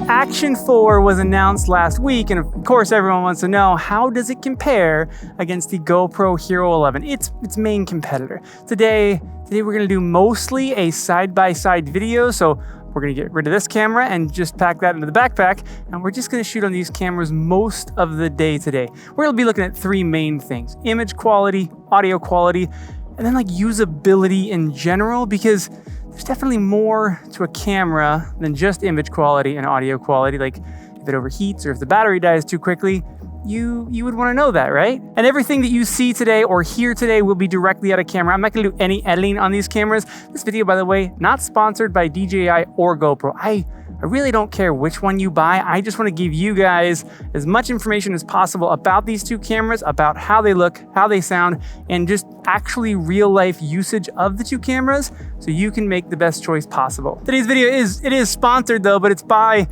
Action 4 was announced last week, and of course everyone wants to know, how does it compare against the GoPro Hero 11, its main competitor? Today we're gonna do mostly a side-by-side video, so we're gonna get rid of this camera and just pack that into the backpack, and we're just gonna shoot on these cameras most of the day today. We're gonna be looking at three main things: image quality, audio quality, and then like usability in general, because there's definitely more to a camera than just image quality and audio quality. Like if it overheats or if the battery dies too quickly, you would want to know that, right? And everything that you see today or hear today will be directly out of camera. I'm not gonna do any editing on these cameras. This video, by the way, not sponsored by DJI or GoPro. I really don't care which one you buy. I just want to give you guys as much information as possible about these two cameras, about how they look, how they sound, and just actually real life usage of the two cameras so you can make the best choice possible. Today's video is sponsored though, but it's by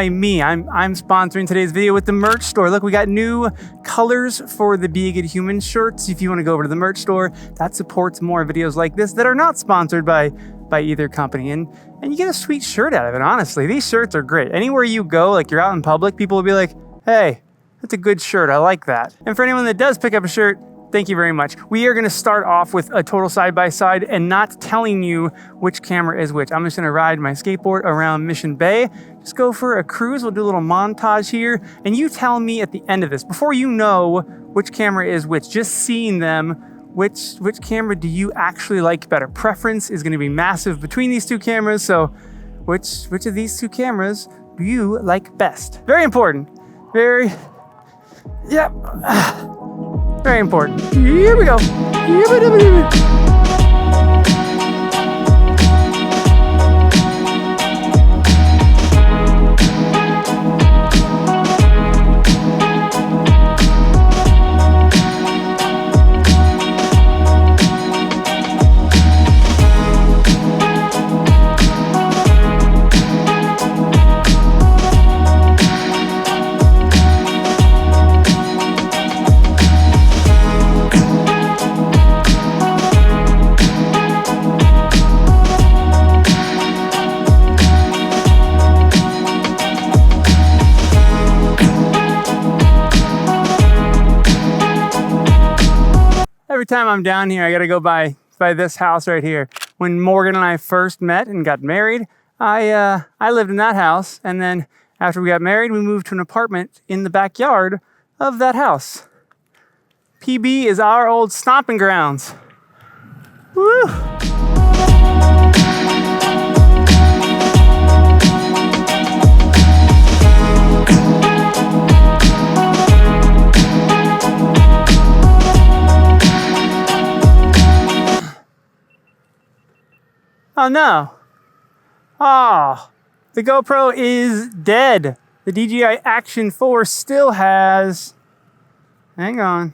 me. I'm sponsoring today's video with the merch store. Look, we got new colors for the Be a Good Human shirts. If you want to go over to the merch store, that supports more videos like this that are not sponsored by either company, and you get a sweet shirt out of it. Honestly, these shirts are great. Anywhere you go, like you're out in public, people will be like, hey, that's a good shirt, I like that. And for anyone that does pick up a shirt, thank you very much. We are gonna start off with a total side-by-side and not telling you which camera is which. I'm just gonna ride my skateboard around Mission Bay, just go for a cruise. We'll do a little montage here, and you tell me at the end of this, before you know which camera is which, just seeing them, which camera do you actually like better? Preference is gonna be massive between these two cameras, so which of these two cameras do you like best? Very important. Very important. Here we go. Every time I'm down here, I gotta go by this house right here. When Morgan and I first met and got married, I lived in that house, and then after we got married, we moved to an apartment in the backyard of that house. PB is our old stomping grounds. Woo! Oh no. Oh, the GoPro is dead. The DJI Action 4 still has, hang on,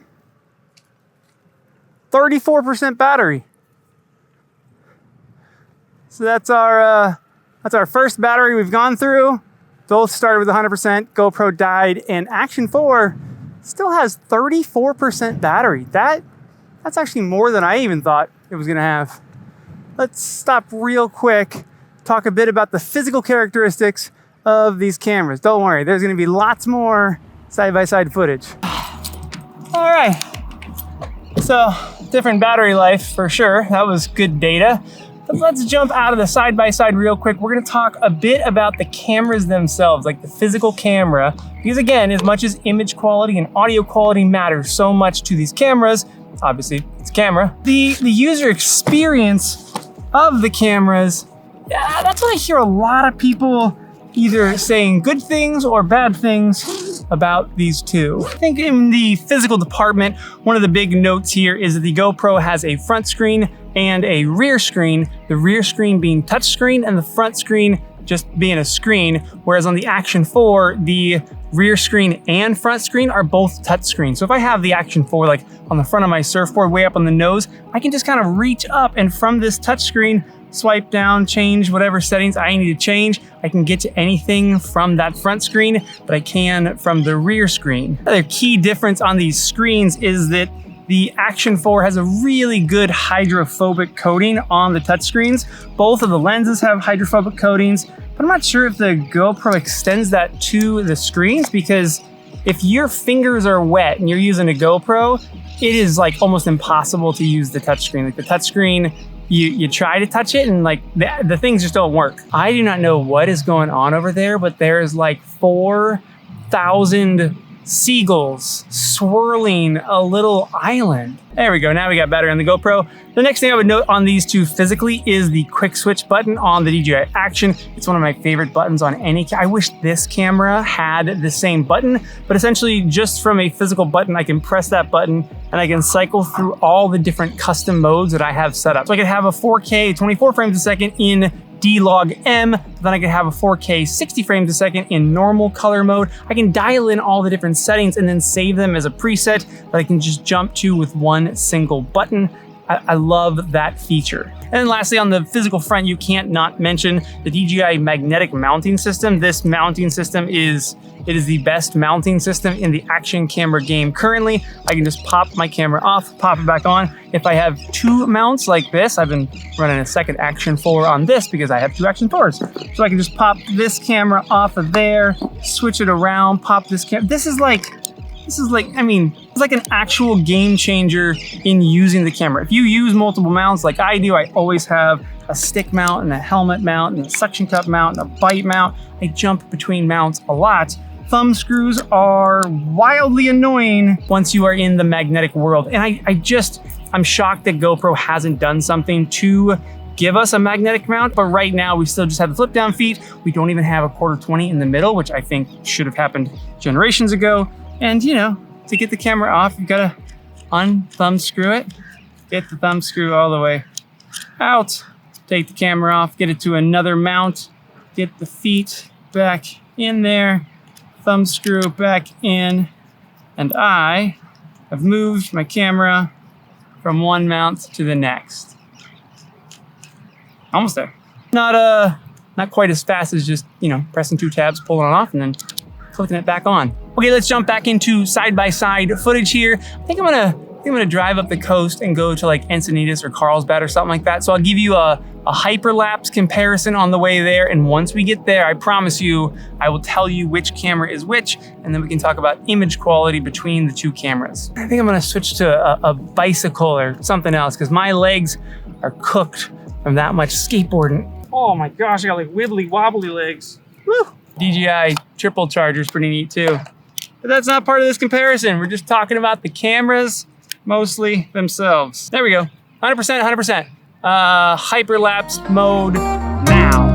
34% battery. So that's our first battery we've gone through. Both started with 100%, GoPro died, and Action 4 still has 34% battery. That's actually more than I even thought it was gonna have. Let's stop real quick, talk a bit about the physical characteristics of these cameras. Don't worry, there's gonna be lots more side-by-side footage. All right, so different battery life for sure. That was good data. But let's jump out of the side-by-side real quick. We're gonna talk a bit about the cameras themselves, like the physical camera, because again, as much as image quality and audio quality matters so much to these cameras, obviously it's a camera, the user experience of the cameras, that's what I hear a lot of people either saying good things or bad things about these two. I think in the physical department, one of the big notes here is that the GoPro has a front screen and a rear screen, the rear screen being touchscreen and the front screen just being a screen, whereas on the Action 4, the rear screen and front screen are both touchscreen. So if I have the Action 4 like on the front of my surfboard way up on the nose, I can just kind of reach up and from this touchscreen, swipe down, change whatever settings I need to change. I can get to anything from that front screen, but I can from the rear screen. Another key difference on these screens is that the Action 4 has a really good hydrophobic coating on the touchscreens. Both of the lenses have hydrophobic coatings. but I'm not sure if the GoPro extends that to the screens, because if your fingers are wet and you're using a GoPro, it is like almost impossible to use the touchscreen. Like the touchscreen, you try to touch it and like the things just don't work. I do not know what is going on over there, but there's like 4,000 seagulls swirling a little island. There we go, now we got battery on the GoPro. The next thing I would note on these two physically is the quick switch button on the DJI Action. It's one of my favorite buttons on any I wish this camera had the same button, but essentially just from a physical button, I can press that button and I can cycle through all the different custom modes that I have set up. So I could have a 4K 24 frames a second in D-Log-M, then I can have a 4K 60 frames a second in normal color mode. I can dial in all the different settings and then save them as a preset that I can just jump to with one single button. I love that feature. And then lastly, on the physical front, you can't not mention the DJI magnetic mounting system. This mounting system is the best mounting system in the action camera game currently. I can just pop my camera off, pop it back on. If I have two mounts like this, I've been running a second Action 4 on this because I have two Action 4s. So I can just pop this camera off of there, switch it around, pop this camera. This is like, I mean, it's like an actual game changer in using the camera. If you use multiple mounts like I do, I always have a stick mount and a helmet mount and a suction cup mount and a bite mount. I jump between mounts a lot. Thumb screws are wildly annoying once you are in the magnetic world. And I'm shocked that GoPro hasn't done something to give us a magnetic mount, but right now we still just have the flip down feet. We don't even have a 1/4-20 in the middle, which I think should have happened generations ago. And you know, to get the camera off, you've got to un-thumb screw it, get the thumb screw all the way out, take the camera off, get it to another mount, get the feet back in there, thumb screw back in, and I have moved my camera from one mount to the next. Almost there. Not quite as fast as just, you know, pressing two tabs, pulling it off, and then clicking it back on. Okay, let's jump back into side-by-side footage here. I think I'm gonna drive up the coast and go to like Encinitas or Carlsbad or something like that. So I'll give you a hyperlapse comparison on the way there. And once we get there, I promise you, I will tell you which camera is which, and then we can talk about image quality between the two cameras. I think I'm gonna switch to a bicycle or something else because my legs are cooked from that much skateboarding. Oh my gosh, I got like wibbly wobbly legs. Woo! DJI triple charger is pretty neat too. But that's not part of this comparison. We're just talking about the cameras, mostly themselves. There we go, 100%, 100%. Hyperlapse mode now.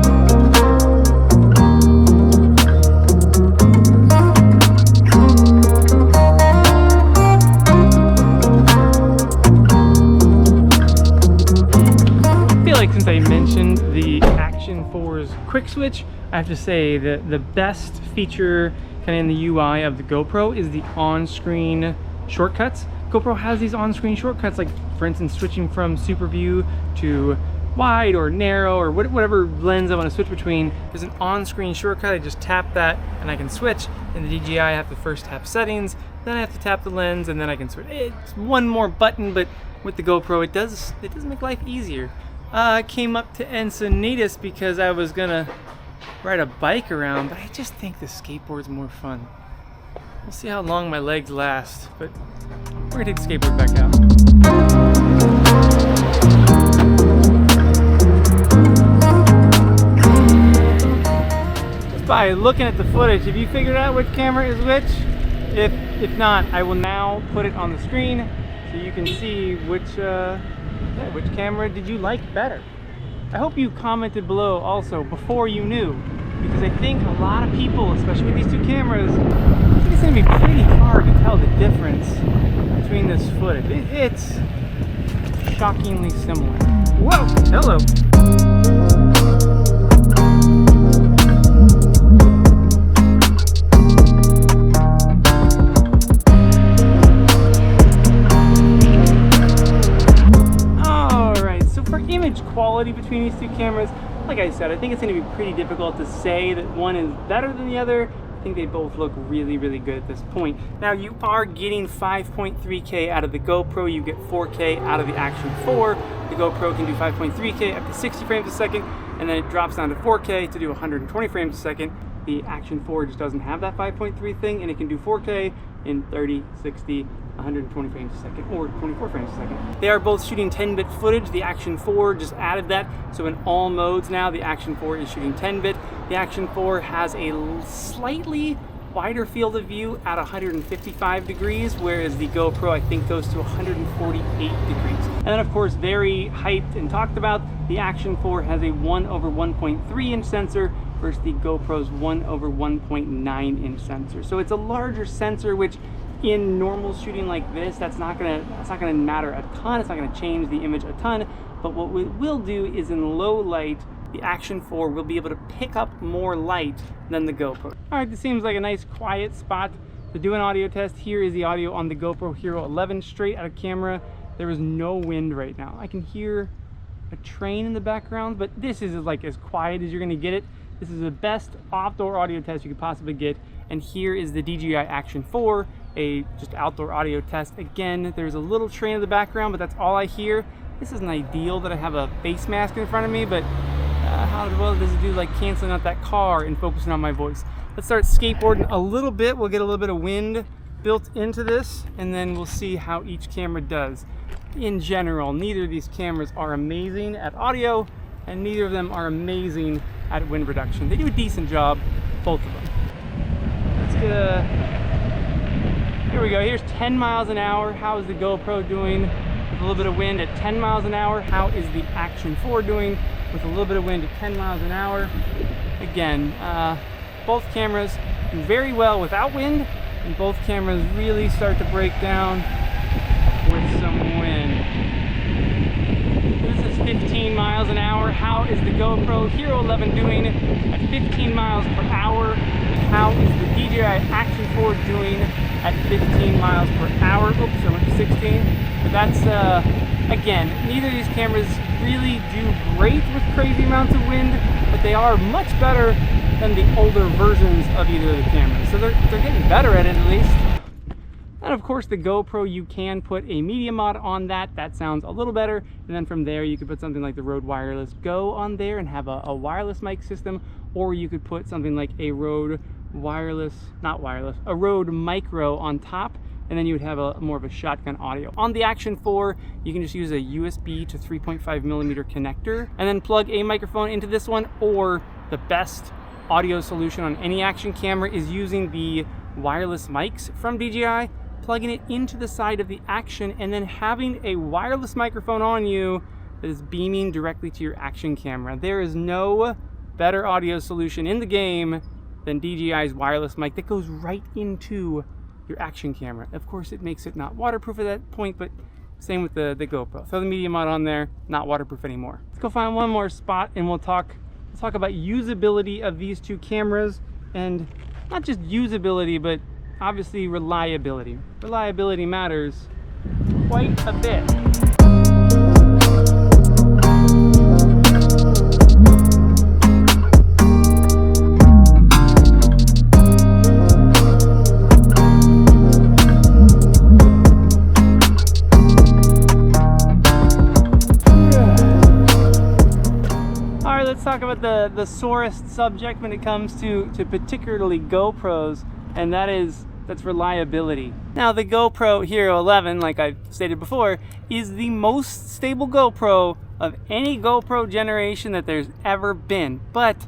I feel like since I mentioned the Action 4's quick switch, I have to say that the best feature kind of in the UI of the GoPro is the on-screen shortcuts. GoPro has these on-screen shortcuts, like for instance, switching from super view to wide or narrow or whatever lens I want to switch between. There's an on-screen shortcut. I just tap that and I can switch. In the DJI, I have to first tap settings, then I have to tap the lens, and then I can switch. It's one more button, but with the GoPro, it does make life easier. I came up to Encinitas because I was gonna ride a bike around, but I just think the skateboard's more fun. We'll see how long my legs last, but we're gonna take the skateboard back out. Just by looking at the footage, have you figured out which camera is which? If not, I will now put it on the screen so you can see which camera did you like better. I hope you commented below also before you knew, because I think a lot of people, especially with these two cameras, I think it's going to be pretty hard to tell the difference between this footage. It's shockingly similar. Whoa, hello. Quality between these two cameras, like I said, I think it's going to be pretty difficult to say that one is better than the other I think they both look really, really good at this point. Now you are getting 5.3K out of the GoPro, you get 4K out of the Action 4. The GoPro can do 5.3K up to 60 frames a second, and then it drops down to 4K to do 120 frames a second. The Action 4 just doesn't have that 5.3 thing, and it can do 4K in 30, 60, 120 frames a second, or 24 frames a second. They are both shooting 10-bit footage. The Action 4 just added that, so in all modes now, the Action 4 is shooting 10-bit. The Action 4 has a slightly wider field of view at 155 degrees, whereas the GoPro, I think, goes to 148 degrees. And then, of course, very hyped and talked about, the Action 4 has a 1/1.3 inch sensor versus the GoPro's 1/1.9 inch sensor. So it's a larger sensor, which in normal shooting like this, that's not gonna matter a ton. It's not gonna change the image a ton. But what we will do is in low light, the Action 4 will be able to pick up more light than the GoPro. All right, this seems like a nice quiet spot to do an audio test. Here is the audio on the GoPro Hero 11 straight out of camera. There is no wind right now. I can hear a train in the background, but this is like as quiet as you're gonna get it. This is the best outdoor audio test you could possibly get. And here is the DJI Action 4, a just outdoor audio test. Again, there's a little train in the background, but that's all I hear. This isn't ideal that I have a face mask in front of me, but how well does it do like canceling out that car and focusing on my voice? Let's start skateboarding a little bit. We'll get a little bit of wind built into this, and then we'll see how each camera does. In general, neither of these cameras are amazing at audio, and neither of them are amazing at wind reduction. They do a decent job, both of them. Let's get a, here we go, here's 10 miles an hour. How is the GoPro doing with a little bit of wind at 10 miles an hour? How is the Action 4 doing with a little bit of wind at 10 miles an hour? Again, both cameras do very well without wind, and both cameras really start to break down with some wind. This is 15 miles an hour. How is the GoPro Hero 11 doing at 15 miles per hour? How is the DJI Action 4 doing at 15 miles per hour? Oops, I went to 16. But that's, again, neither of these cameras really do great with crazy amounts of wind, but they are much better than the older versions of either of the cameras. So they're getting better at it at least. And of course the GoPro, you can put a media mod on that. That sounds a little better. And then from there you could put something like the Rode Wireless Go on there and have a wireless mic system, or you could put something like a Rode Wireless, not wireless, a Rode Micro on top, and then you would have more of a shotgun audio. On the Action 4, you can just use a USB to 3.5 millimeter connector and then plug a microphone into this one, or the best audio solution on any action camera is using the wireless mics from DJI, plugging it into the side of the Action, and then having a wireless microphone on you that is beaming directly to your Action camera. There is no better audio solution in the game than DJI's wireless mic that goes right into your Action camera. Of course, it makes it not waterproof at that point, but same with the GoPro. Throw the media mod on there, not waterproof anymore. Let's go find one more spot and we'll talk about usability of these two cameras, and not just usability, but obviously reliability. Reliability matters quite a bit. Let's talk about the sorest subject when it comes to particularly GoPros, and that's reliability. Now the GoPro Hero 11, like I've stated before, is the most stable GoPro of any GoPro generation that there's ever been, but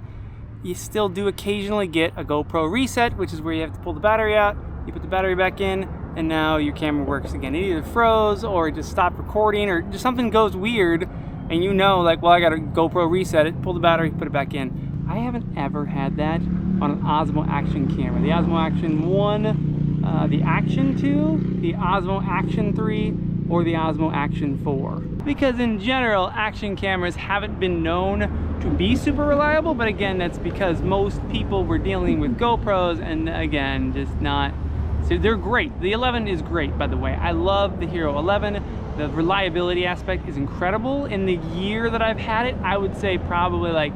you still do occasionally get a GoPro reset, which is where you have to pull the battery out, you put the battery back in, and now your camera works again. It either froze or it just stopped recording, or just something goes weird, and you know, like, well, I got a GoPro reset it, pull the battery, put it back in. I haven't ever had that on an Osmo Action camera. The Osmo Action 1, the Action 2, the Osmo Action 3, or the Osmo Action 4. Because in general, action cameras haven't been known to be super reliable, but again, that's because most people were dealing with GoPros, and again, just not. So they're great. The 11 is great, by the way. I love the Hero 11. The reliability aspect is incredible. In the year that I've had it, I would say probably like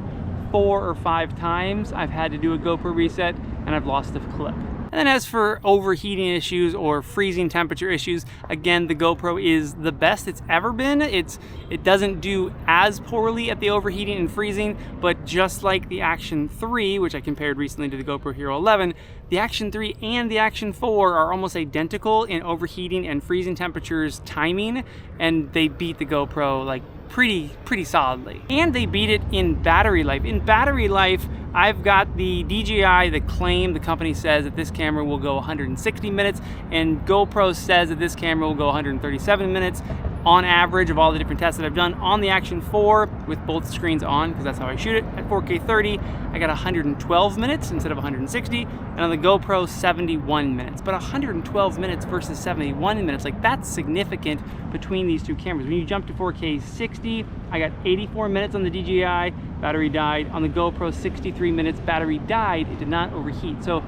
4 or 5 times I've had to do a GoPro reset and I've lost the clip. And then as for overheating issues or freezing temperature issues, again, the GoPro is the best it's ever been. It doesn't do as poorly at the overheating and freezing, but just like the Action 3, which I compared recently to the GoPro Hero 11, the Action 3 and the Action 4 are almost identical in overheating and freezing temperatures timing, and they beat the GoPro like pretty solidly. And they beat it in battery life. In battery life, I've got the DJI, the company says that this camera will go 160 minutes, and GoPro says that this camera will go 137 minutes on average of all the different tests that I've done. On the Action 4 with both screens on, because that's how I shoot it, at 4K 30, I got 112 minutes instead of 160, and on the GoPro, 71 minutes. But 112 minutes versus 71 minutes, like that's significant between these two cameras. When you jump to 4K 60, I got 84 minutes on the DJI, battery died. On the GoPro, 63 minutes, battery died, it did not overheat. So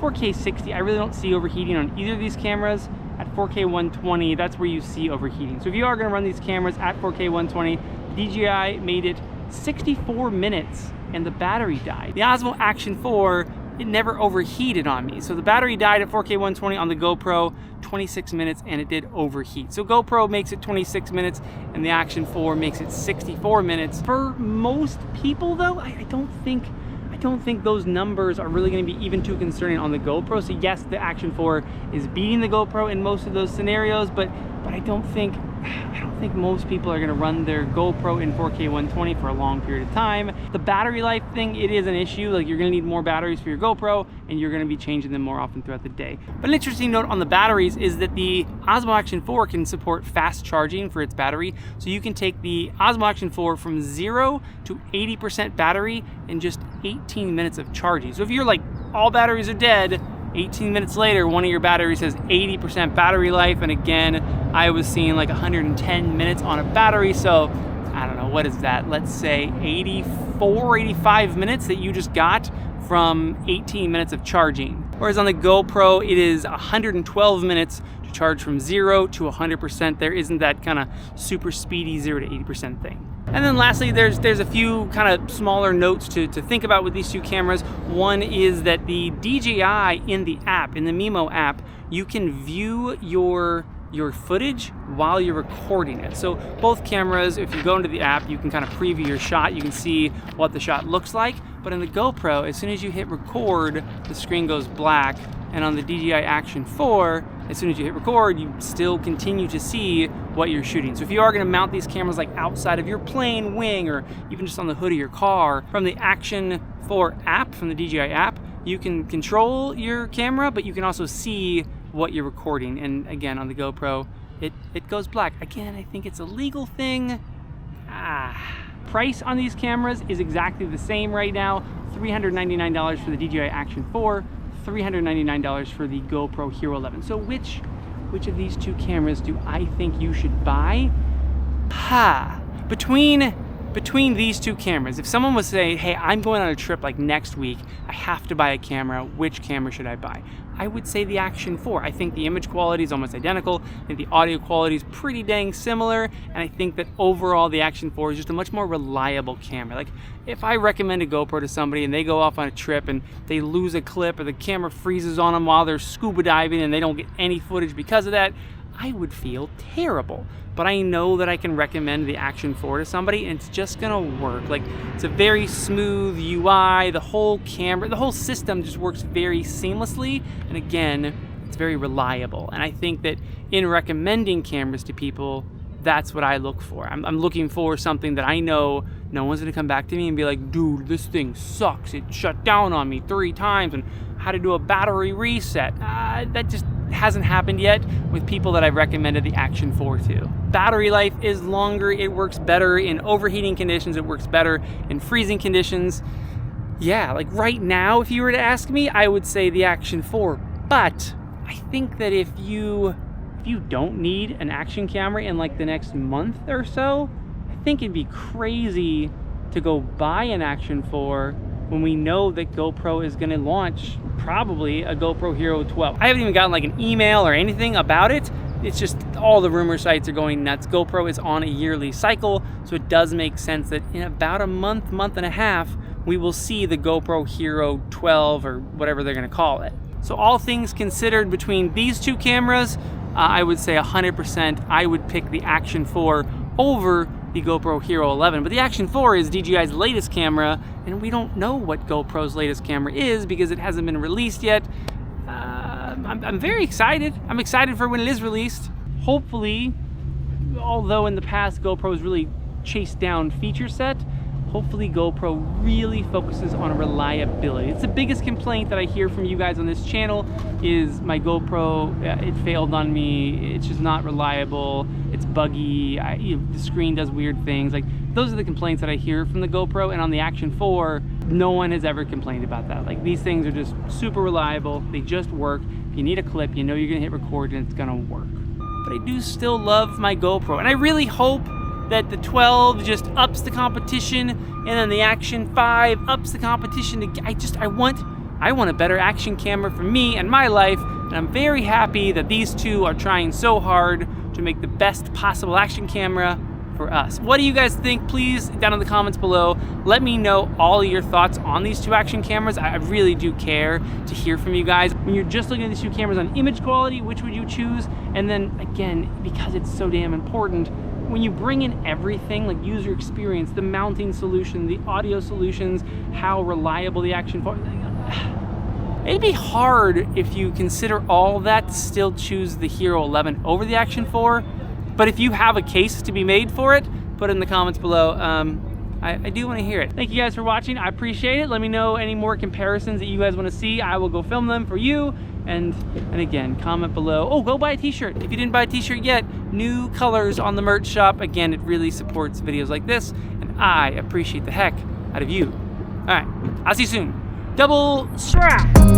4K 60, I really don't see overheating on either of these cameras. At 4K 120, that's where you see overheating. So if you are gonna run these cameras at 4K 120, DJI made it 64 minutes and the battery died. The Osmo Action 4, it never overheated on me. So the battery died at 4K 120 on the GoPro, 26 minutes, and it did overheat. So GoPro makes it 26 minutes and the Action 4 makes it 64 minutes. For most people though, I don't think those numbers are really going to be even too concerning on the GoPro. So yes, the Action 4 is beating the GoPro in most of those scenarios, but I don't think most people are going to run their GoPro in 4K 120 for a long period of time. The battery life thing, it is an issue. Like, you're going to need more batteries for your GoPro, and you're going to be changing them more often throughout the day. But an interesting note on the batteries is that the Osmo Action 4 can support fast charging for its battery. So you can take the Osmo Action 4 from 0 to 80% battery in just 18 minutes of charging. So if you're like, all batteries are dead, 18 minutes later, one of your batteries has 80% battery life, and again, I was seeing like 110 minutes on a battery, so I don't know, what is that? Let's say 84, 85 minutes that you just got from 18 minutes of charging. Whereas on the GoPro, it is 112 minutes to charge from 0 to 100%. There isn't that kind of super speedy 0 to 80% thing. And then lastly, there's a few kind of smaller notes to think about with these two cameras. One is that the DJI in the app, in the Mimo app, you can view your footage while you're recording it. So both cameras, if you go into the app, you can kind of preview your shot, you can see what the shot looks like. But in the GoPro, as soon as you hit record, the screen goes black. And on the DJI Action 4, as soon as you hit record, you still continue to see what you're shooting. So if you are going to mount these cameras like outside of your plane wing or even just on the hood of your car, from the Action 4 app, from the DJI app, you can control your camera, but you can also see what you're recording. And again, on the GoPro, it goes black. Again, I think it's a legal thing. Price on these cameras is exactly the same right now. $399 for the DJI Action 4, $399 for the GoPro Hero 11. So which of these two cameras do I think you should buy? Between these two cameras, if someone was saying, hey, I'm going on a trip like next week, I have to buy a camera, which camera should I buy? I would say the Action 4. I think the image quality is almost identical. I think the audio quality is pretty dang similar. And I think that overall the Action 4 is just a much more reliable camera. Like, if I recommend a GoPro to somebody and they go off on a trip and they lose a clip or the camera freezes on them while they're scuba diving and they don't get any footage because of that, I would feel terrible. But I know that I can recommend the Action 4 to somebody and it's just gonna work. Like, it's a very smooth UI, the whole camera, the whole system just works very seamlessly. And again, it's very reliable. And I think that in recommending cameras to people, that's what I look for. I'm looking for something that I know no one's gonna come back to me and be like, dude, this thing sucks. It shut down on me 3 times and how to do a battery reset. That just hasn't happened yet with people that I've recommended the Action 4 to. Battery life is longer, it works better in overheating conditions, it works better in freezing conditions. Yeah, like right now, if you were to ask me, I would say the Action 4, but I think that if you don't need an action camera in like the next month or so, I think it'd be crazy to go buy an Action 4 when we know that GoPro is gonna launch probably a GoPro Hero 12. I haven't even gotten like an email or anything about it. It's just all the rumor sites are going nuts. GoPro is on a yearly cycle, so it does make sense that in about a month and a half, we will see the GoPro Hero 12 or whatever they're gonna call it. So all things considered, between these two cameras, I would say 100% I would pick the Action 4 over the GoPro Hero 11. But the Action 4 is DJI's latest camera, and we don't know what GoPro's latest camera is because it hasn't been released yet. I'm very excited. I'm excited for when it is released. Hopefully, although in the past GoPro's really chased down feature set, hopefully GoPro really focuses on reliability. It's the biggest complaint that I hear from you guys on this channel is my GoPro, it failed on me, it's just not reliable, it's buggy, the screen does weird things. Like, those are the complaints that I hear from the GoPro, and on the Action 4, no one has ever complained about that. Like, these things are just super reliable, they just work. If you need a clip, you know you're gonna hit record and it's gonna work. But I do still love my GoPro, and I really hope that the 12 just ups the competition, and then the Action 5 ups the competition. I want a better action camera for me and my life, and I'm very happy that these two are trying so hard to make the best possible action camera for us. What do you guys think? Please, down in the comments below, let me know all of your thoughts on these two action cameras. I really do care to hear from you guys. When you're just looking at these two cameras on image quality, which would you choose? And then again, because it's so damn important, when you bring in everything, like user experience, the mounting solution, the audio solutions, how reliable the Action 4, it'd be hard if you consider all that to still choose the Hero 11 over the Action 4. But if you have a case to be made for it, put it in the comments below. I do want to hear it. Thank you guys for watching. I appreciate it. Let me know any more comparisons that you guys want to see. I will go film them for you. And again, comment below. Oh, go buy a t-shirt. If you didn't buy a t-shirt yet, new colors on the merch shop. Again, it really supports videos like this, and I appreciate the heck out of you. All right, I'll see you soon. Double strap.